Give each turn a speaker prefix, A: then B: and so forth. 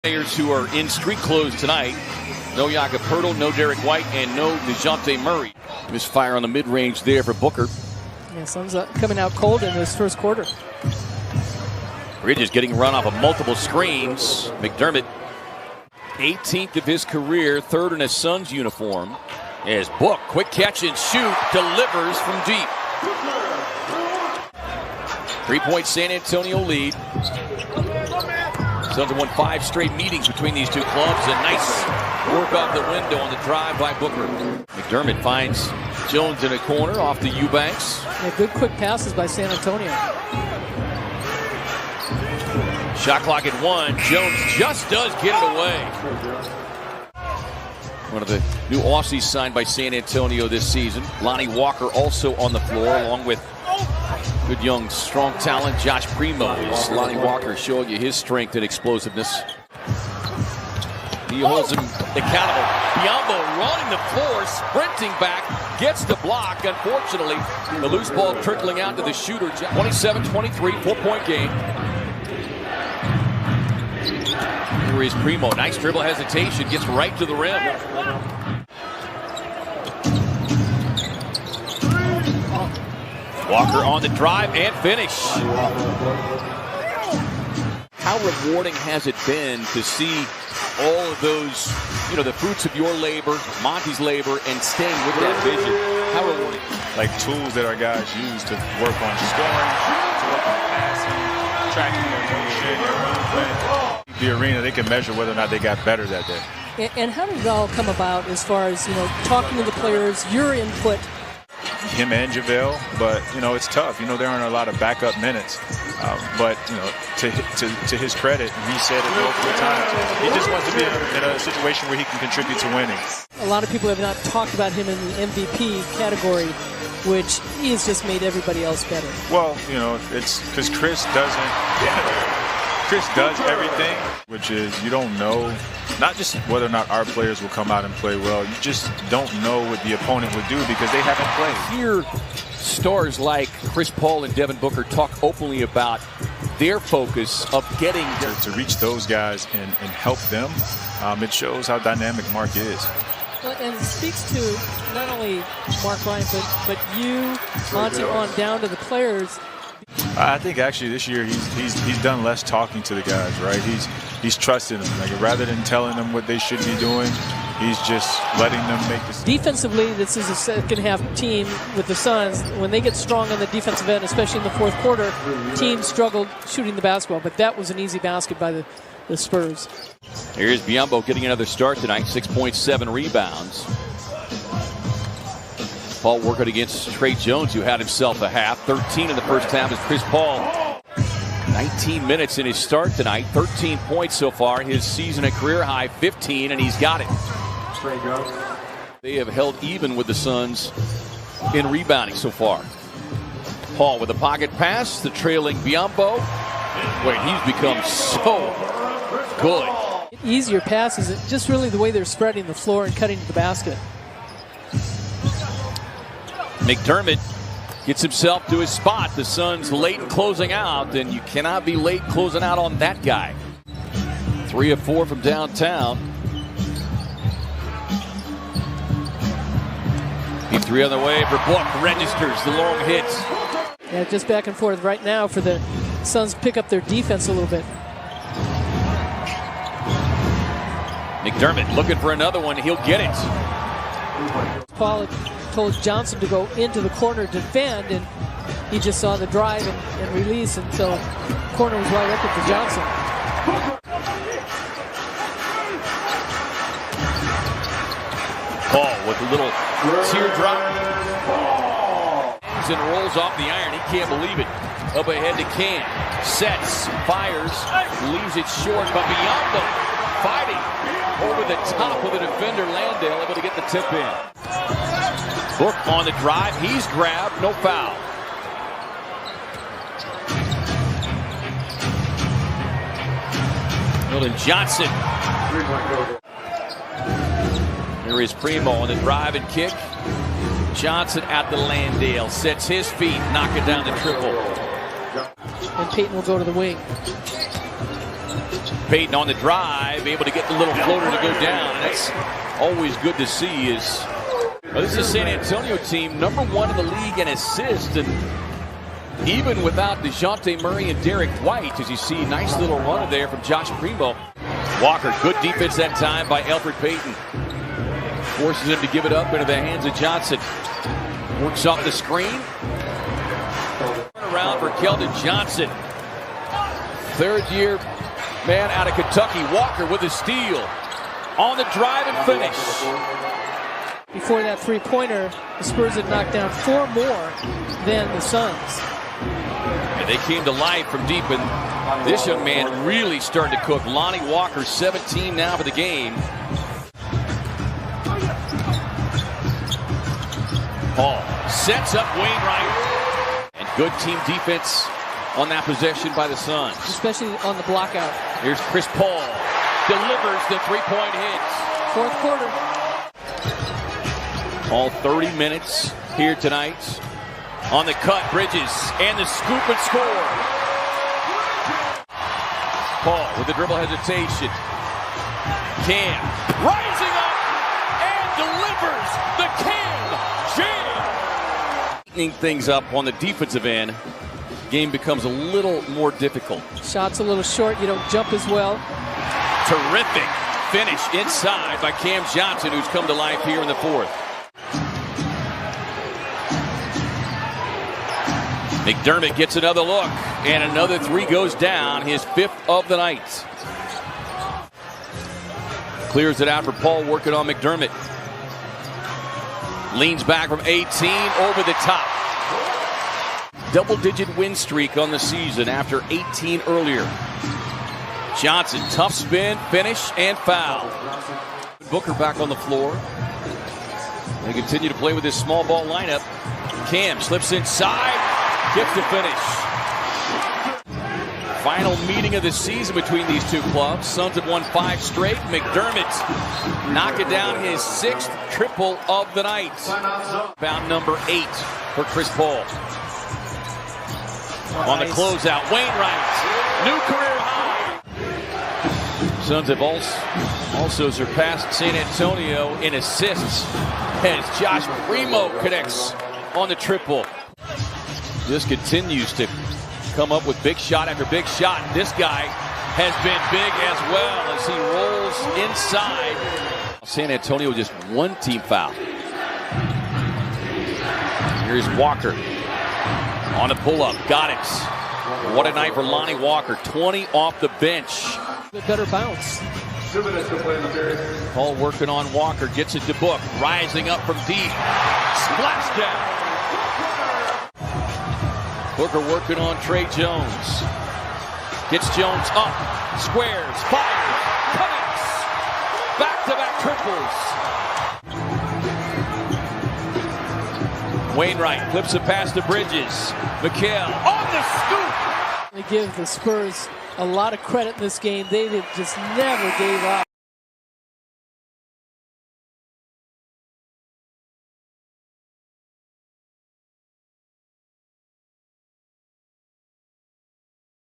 A: Players who are in street clothes tonight. No Jakob Poeltl, no Derek White, and no DeJounte Murray. Misfire on the mid-range there for Booker.
B: Yeah, Suns coming out cold in this first quarter.
A: Bridges getting run off of multiple screens. McDermott, 18th of his career, third in a Suns uniform. As Book, quick catch and shoot, delivers from deep. 3-point San Antonio lead. Suns have won 5 straight meetings between these two clubs. A nice work off the window on the drive by Booker. McDermott finds Jones in a corner off the Eubanks.
B: Yeah, good quick passes by San Antonio.
A: Shot clock at 1. Jones just does get it away. One of the new Aussies signed by San Antonio this season. Lonnie Walker also on the floor, along with good young, strong talent, Josh Primo. Lonnie Walker showing you his strength and explosiveness. He holds him accountable. Biyombo running the floor, sprinting back, gets the block. Unfortunately, the loose ball trickling out to the shooter. 27-23, 4-point game. Here is Primo. Nice dribble hesitation, gets right to the rim. Walker on the drive and finish. How rewarding has it been to see all of those, the fruits of your labor, Monty's labor, and staying with that vision? How rewarding.
C: Like tools that our guys use to work on scoring, to work on passing, tracking their motion, their movement. The arena, they can measure whether or not they got better that day.
B: And how did it all come about as far as, talking to the players, your input?
C: Him and JaVale, but it's tough. There aren't a lot of backup minutes, but to his credit, and he said it multiple times, he just wants to be in a situation where he can contribute to winning.
B: A lot of people have not talked about him in the MVP category, which he has just made everybody else better.
C: Well, it's because Chris does everything, which is you don't know, not just whether or not our players will come out and play well, you just don't know what the opponent would do because they haven't played.
A: Here, stars like Chris Paul and Devin Booker talk openly about their focus of getting
C: to reach those guys and help them. It shows how dynamic Mark is.
B: Well, and it speaks to not only Mark Ryan, but you, Monty, on down to the players.
C: I think actually this year he's done less talking to the guys, right? He's trusting them. Like rather than telling them what they should be doing, he's just letting them make this.
B: Defensively, this is a second half team with the Suns. When they get strong on the defensive end, especially in the fourth quarter, teams struggled shooting the basketball. But that was an easy basket by the Spurs.
A: Here's Biyombo getting another start tonight, 6.7 rebounds. Paul working against Trey Jones, who had himself a half. 13 in the first half is Chris Paul. 19 minutes in his start tonight. 13 points so far. His season a career high 15, and he's got it. They have held even with the Suns in rebounding so far. Paul with a pocket pass. The trailing Biyombo. Wait, he's become so good.
B: Easier passes. Just really the way they're spreading the floor and cutting to the basket.
A: McDermott gets himself to his spot. The Suns late closing out, and you cannot be late closing out on that guy. 3 of 4 from downtown. Deep 3 on the way for Book. Registers the long hits.
B: Yeah, just back and forth right now for the Suns pick up their defense a little bit.
A: McDermott looking for another one. He'll get it.
B: Paul told Johnson to go into the corner to defend, and he just saw the drive and release, and so corner was wide open for Johnson.
A: Paul with a little teardrop and rolls off the iron. He can't believe it. Up ahead to Cam. Sets, fires, leaves it short, but Biyombo fighting over the top of the defender. Landale able to get the tip in. Book on the drive. He's grabbed. No foul. Milton Johnson. Here is Primo on the drive and kick. Johnson at the Landale. Sets his feet. Knocking down the triple.
B: And Payton will go to the wing.
A: Payton on the drive, able to get the little floater to go down. And that's always good to see. Well, this is a San Antonio team, #1 in the league in assists, and even without DeJounte Murray and Derek White, as you see, nice little run there from Josh Primo. Walker, good defense that time by Elfrid Payton. Forces him to give it up into the hands of Johnson. Works off the screen. Around for Keldon Johnson. Third-year man out of Kentucky. Walker with a steal. On the drive and finish.
B: Before that three-pointer, the Spurs had knocked down 4 more than the Suns.
A: And they came to life from deep, and this young man really started to cook. Lonnie Walker, 17 now for the game. Paul sets up Wainwright. And good team defense on that possession by the Suns.
B: Especially on the block out.
A: Here's Chris Paul. Delivers the three-point hit.
B: Fourth quarter.
A: All 30 minutes here tonight. On the cut, Bridges, and the scoop and score. Paul with the dribble hesitation. Cam rising up and delivers the Cam jam. Tightening things up on the defensive end. Game becomes a little more difficult.
B: Shots a little short. You don't jump as well.
A: Terrific finish inside by Cam Johnson, who's come to life here in the fourth. McDermott gets another look, and another three goes down, his 5th of the night. Clears it out for Paul, working on McDermott. Leans back from 18, over the top. Double-digit win streak on the season after 18 earlier. Johnson, tough spin, finish, and foul. Booker back on the floor. They continue to play with this small ball lineup. Cam slips inside. Gets the finish. Final meeting of the season between these two clubs. Suns have won 5 straight. McDermott knocking down his 6th triple of the night. Bound number 8 for Chris Paul. On the closeout, Wainwright. New career high. Suns have also surpassed San Antonio in assists as Josh Primo connects on the triple. This continues to come up with big shot after big shot. This guy has been big as well as he rolls inside. San Antonio just 1 team foul. Here's Walker on a pull-up. Got it. What a night for Lonnie Walker. 20 off the bench.
B: A better bounce.
D: 2 minutes to play in the period.
A: Paul working on Walker. Gets it to Book. Rising up from deep. Splash down. Booker working on Trey Jones. Gets Jones up. Squares. Fires. Connects. Back-to-back triples. Wainwright flips it past the Bridges. McHale on the scoop.
B: They give the Spurs a lot of credit in this game. They just never gave up.